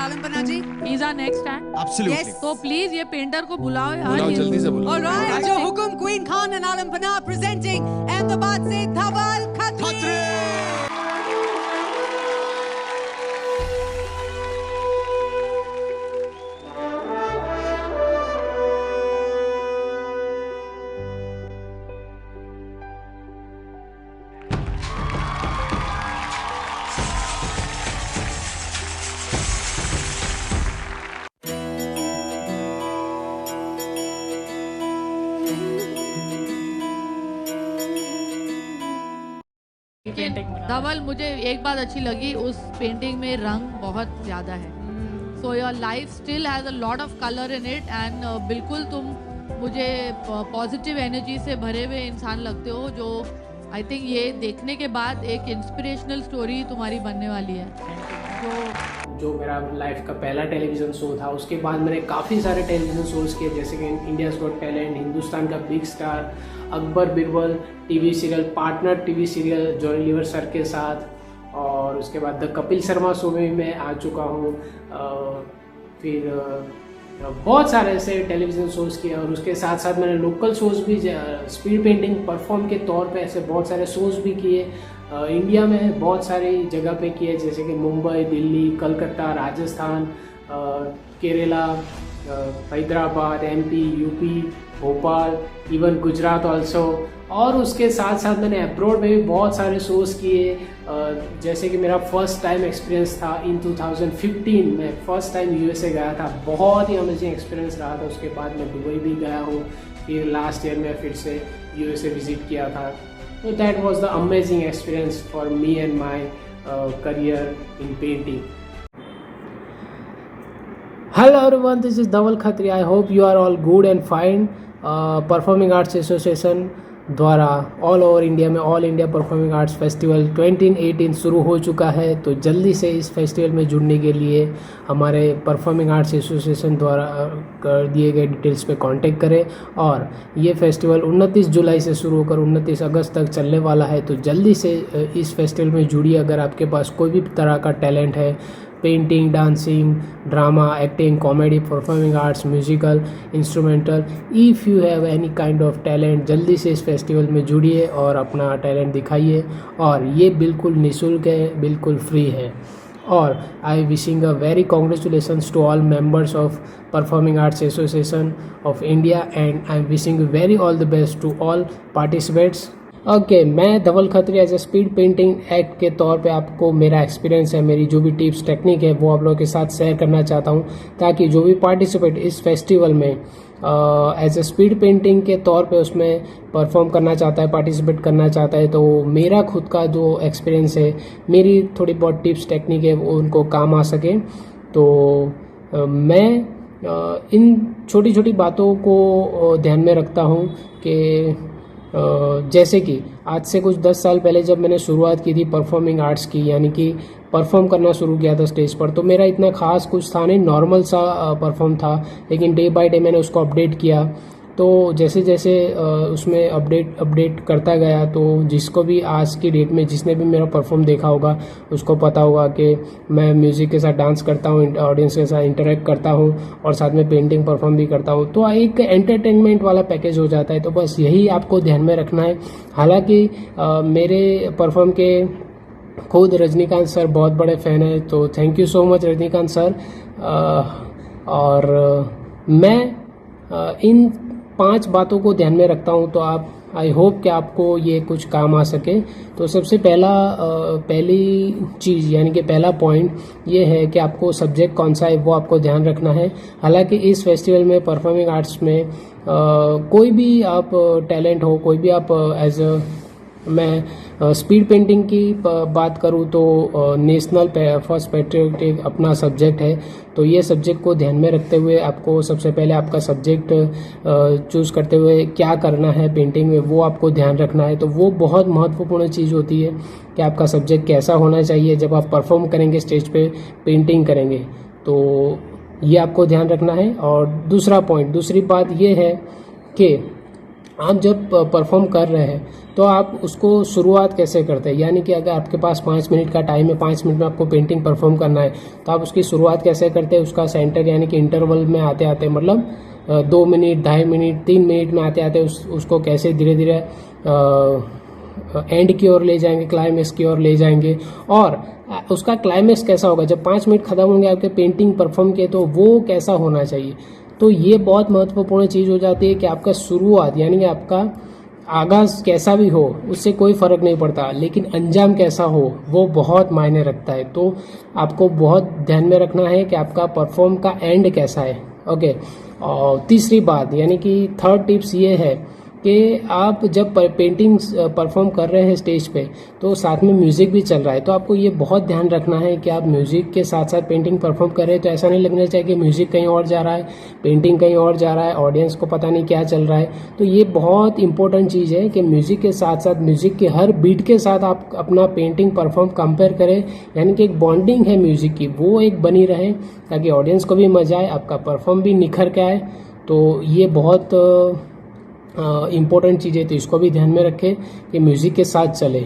Alam Banaji? He's our next stand. Absolutely. Yes. तो please ये painter को बुलाओ यार. बुलाओ, जल्दी से बुलाओ. All right, Jo Hukum, Queen Khan and Alam Bana presenting Ahmedabad se Dhawal Khatri. धवल, मुझे एक बात अच्छी लगी, उस पेंटिंग में रंग बहुत ज़्यादा है. So your life still has a lot of colour in it and बिल्कुल तुम मुझे पॉजिटिव एनर्जी से भरे हुए इंसान लगते हो, जो आई थिंक ये देखने के बाद एक इंस्पिरेशनल स्टोरी तुम्हारी बनने वाली है. जो मेरा लाइफ का पहला टेलीविज़न शो था, उसके बाद मैंने काफ़ी सारे टेलीविज़न शोज किए, जैसे कि इंडियाज़ गॉट टैलेंट, हिंदुस्तान का big star, Akbar Birbal, TV serial partner, TV serial Johnny Lever sir के साथ, और उसके बाद द कपिल शर्मा शो में भी मैं आ चुका हूँ. फिर बहुत सारे ऐसे टेलीविज़न शोज़ किए, और उसके साथ साथ मैंने लोकल शोज़ भी स्पीड पेंटिंग परफॉर्म के तौर पे ऐसे बहुत सारे शोज़ भी किए. इंडिया में बहुत सारी जगह पे किए, जैसे कि Mumbai, Delhi, Calcutta, Rajasthan, Kerala, Hyderabad, MP, UP, Bhopal, even Gujarat also. और उसके साथ साथ मैंने अब्रॉड में भी बहुत सारे शोज़ किए, जैसे कि मेरा फर्स्ट टाइम एक्सपीरियंस था इन 2015 में फर्स्ट टाइम यूएसए गया था. बहुत ही अमेजिंग एक्सपीरियंस रहा था. उसके बाद मैं दुबई भी गया हूँ, फिर लास्ट ईयर में फिर से यूएसए विजिट किया था. So that was the amazing experience for me and my career in painting. Hello everyone, this is Dhawal Khatri. I hope you are all good and fine. Performing Arts Association द्वारा all over India में all India performing arts festival 2018 शुरू हो चुका है. तो जल्दी से इस फेस्टिवल में जुड़ने के लिए हमारे परफॉर्मिंग आर्ट्स एसोसिएशन द्वारा कर दिए गए डिटेल्स पे कांटेक्ट करें. और ये फेस्टिवल 29 जुलाई से शुरू होकर 29 अगस्त तक चलने वाला है. तो जल्दी से इस फेस्टिवल में जुड़िए. अगर आपके पास कोई भी तरह का टैलेंट है, painting, dancing, drama, acting, comedy, performing arts, musical, instrumental, if you have any kind of talent, जल्दी से इस फेस्टिवल में जुड़िए और अपना टैलेंट दिखाइए. और ये बिल्कुल निःशुल्क है, बिल्कुल फ्री है. और I wishing a very congratulations to all members of performing arts association of India, and I am wishing very all the best to all participates. Okay, मैं Dhaval Khatri as a speed painting act के तौर पे आपको मेरा experience है, मेरी जो भी टिप्स टेक्निक है वो आप लोगों के साथ शेयर करना चाहता हूँ, ताकि जो भी पार्टिसिपेट इस फेस्टिवल में एज ए स्पीड पेंटिंग के तौर पे उसमें परफॉर्म करना चाहता है, पार्टिसिपेट करना चाहता है, तो मेरा खुद का जो एक्सपीरियंस है, मेरी थोड़ी बहुत टिप्स टेक्निक है, वो उनको काम आ सके. तो मैं इन छोटी छोटी बातों को ध्यान में रखता हूँ कि जैसे कि आज से कुछ 10 साल पहले जब मैंने शुरुआत की थी परफॉर्मिंग आर्ट्स की, यानी कि परफॉर्म करना शुरू किया था स्टेज पर, तो मेरा इतना खास कुछ था नहीं, नॉर्मल सा परफॉर्म था. लेकिन डे बाय डे मैंने उसको अपडेट किया. तो जैसे जैसे उसमें अपडेट करता गया, तो जिसको भी आज की डेट में जिसने भी मेरा परफॉर्म देखा होगा उसको पता होगा कि मैं म्यूज़िक के साथ डांस करता हूँ, ऑडियंस के साथ इंटरेक्ट करता हूँ, और साथ में पेंटिंग परफॉर्म भी करता हूँ. तो एक एंटरटेनमेंट वाला पैकेज हो जाता है. तो बस यही आपको ध्यान में रखना है. हालांकि मेरे परफॉर्म के खुद रजनीकांत सर बहुत बड़े फ़ैन हैं, तो thank you so much Rajinikanth sir. और मैं इन 5 बातों को ध्यान में रखता हूँ, तो आप आई होप कि आपको ये कुछ काम आ सके. तो सबसे पहली चीज़, यानी कि पहला पॉइंट ये है कि आपको सब्जेक्ट कौन सा है वो आपको ध्यान रखना है. हालांकि इस फेस्टिवल में परफॉर्मिंग आर्ट्स में कोई भी आप टैलेंट हो, कोई भी आप एज मैं स्पीड पेंटिंग की बात करूँ तो नेशनल फर्स्ट पेट्रियोटिक अपना सब्जेक्ट है. तो ये सब्जेक्ट को ध्यान में रखते हुए आपको सबसे पहले आपका सब्जेक्ट चूज़ करते हुए क्या करना है पेंटिंग में, वो आपको ध्यान रखना है. तो वो बहुत महत्वपूर्ण चीज़ होती है कि आपका सब्जेक्ट कैसा होना चाहिए जब आप परफॉर्म करेंगे, स्टेज पे पेंटिंग करेंगे. तो ये आपको ध्यान रखना है. और दूसरी बात ये है कि आप जब परफॉर्म कर रहे हैं तो आप उसको शुरुआत कैसे करते हैं, यानी कि अगर आपके पास 5 मिनट का टाइम है, 5 मिनट में आपको पेंटिंग परफॉर्म करना है, तो आप उसकी शुरुआत कैसे करते हैं, उसका सेंटर यानी कि इंटरवल में आते आते मतलब 2 मिनट, 2.5 मिनट, 3 मिनट में आते आते उसको कैसे धीरे धीरे एंड की ओर ले जाएंगे, क्लाइमेक्स की ओर ले जाएंगे। और उसका क्लाइमेक्स कैसा होगा, जब 5 मिनट खत्म होंगे आपके पेंटिंग परफॉर्म के, तो वो कैसा होना चाहिए। तो ये बहुत महत्वपूर्ण चीज़ हो जाती है कि आपका शुरुआत यानी कि आपका आगाज कैसा भी हो उससे कोई फ़र्क नहीं पड़ता, लेकिन अंजाम कैसा हो वो बहुत मायने रखता है। तो आपको बहुत ध्यान में रखना है कि आपका परफॉर्म का एंड कैसा है। ओके, और तीसरी बात यानी कि थर्ड टिप्स ये है कि आप जब पेंटिंग परफॉर्म कर रहे हैं स्टेज पे, तो साथ में म्यूज़िक भी चल रहा है, तो आपको ये बहुत ध्यान रखना है कि आप म्यूज़िक के साथ साथ पेंटिंग परफॉर्म कर रहे हैं। तो ऐसा नहीं लगना चाहिए कि म्यूज़िक कहीं और जा रहा है, पेंटिंग कहीं और जा रहा है, ऑडियंस को पता नहीं क्या चल रहा है। तो ये बहुत इंपॉर्टेंट चीज़ है कि म्यूज़िक के साथ साथ म्यूज़िक के हर बीट के साथ आप अपना पेंटिंग परफॉर्म कंपेयर करें, यानी कि एक बॉन्डिंग है म्यूज़िक की, वो एक बनी रहे ताकि ऑडियंस को भी मजा आए, आपका परफॉर्म भी निखर के आए। तो ये बहुत इम्पोर्टेंट चीज़ें, तो इसको भी ध्यान में रखें कि म्यूज़िक के साथ चले।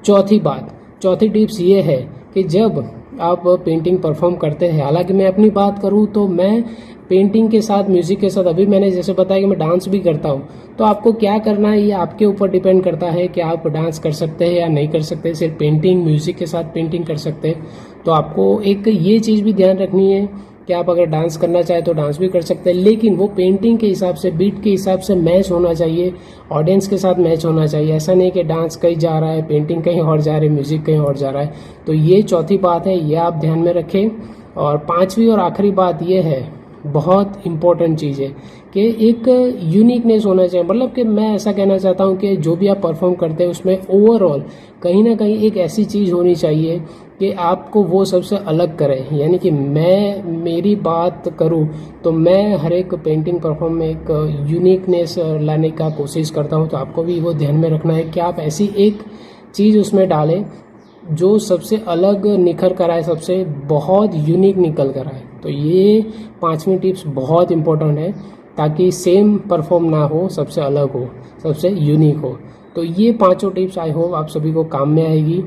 चौथी टिप्स ये है कि जब आप पेंटिंग परफॉर्म करते हैं, हालांकि मैं अपनी बात करूं तो मैं पेंटिंग के साथ म्यूज़िक के साथ, अभी मैंने जैसे बताया कि मैं डांस भी करता हूं, तो आपको क्या करना है ये आपके ऊपर डिपेंड करता है कि आप डांस कर सकते हैं या नहीं कर सकते, सिर्फ पेंटिंग म्यूज़िक के साथ पेंटिंग कर सकते हैं। तो आपको एक ये चीज़ भी ध्यान रखनी है कि आप अगर डांस करना चाहे तो डांस भी कर सकते हैं, लेकिन वो पेंटिंग के हिसाब से, बीट के हिसाब से मैच होना चाहिए, ऑडियंस के साथ मैच होना चाहिए। ऐसा नहीं कि डांस कहीं जा रहा है, पेंटिंग कहीं और जा रही है, म्यूजिक कहीं और जा रहा है। तो ये चौथी बात है, ये आप ध्यान में रखें। और पांचवी और आखिरी बात ये है, बहुत इंपॉर्टेंट चीज़ है कि एक यूनिकनेस होना चाहिए। मतलब कि मैं ऐसा कहना चाहता हूँ कि जो भी आप परफॉर्म करते हैं उसमें ओवरऑल कहीं ना कहीं एक ऐसी चीज़ होनी चाहिए कि आपको वो सबसे अलग करे। यानी कि मैं मेरी बात करूँ तो मैं हर एक पेंटिंग परफॉर्म में एक यूनिकनेस लाने का कोशिश करता हूँ। तो आपको भी वो ध्यान में रखना है कि आप ऐसी एक चीज़ उसमें डालें जो सबसे अलग निखर कर आए, सबसे बहुत यूनिक निकल कर आए। तो ये पांचवी टिप्स बहुत इंपॉर्टेंट है ताकि सेम परफॉर्म ना हो, सबसे अलग हो, सबसे यूनिक हो। तो ये पांचों टिप्स आई होप आप सभी को काम में आएगी।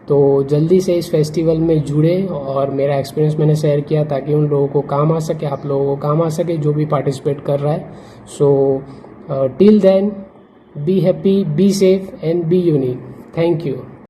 तो जल्दी से इस फेस्टिवल में जुड़े और मेरा एक्सपीरियंस मैंने शेयर किया ताकि उन लोगों को काम आ सके, आप लोगों को काम आ सके जो भी पार्टिसिपेट कर रहा है। So till then be happy, be safe and be unique. Thank you.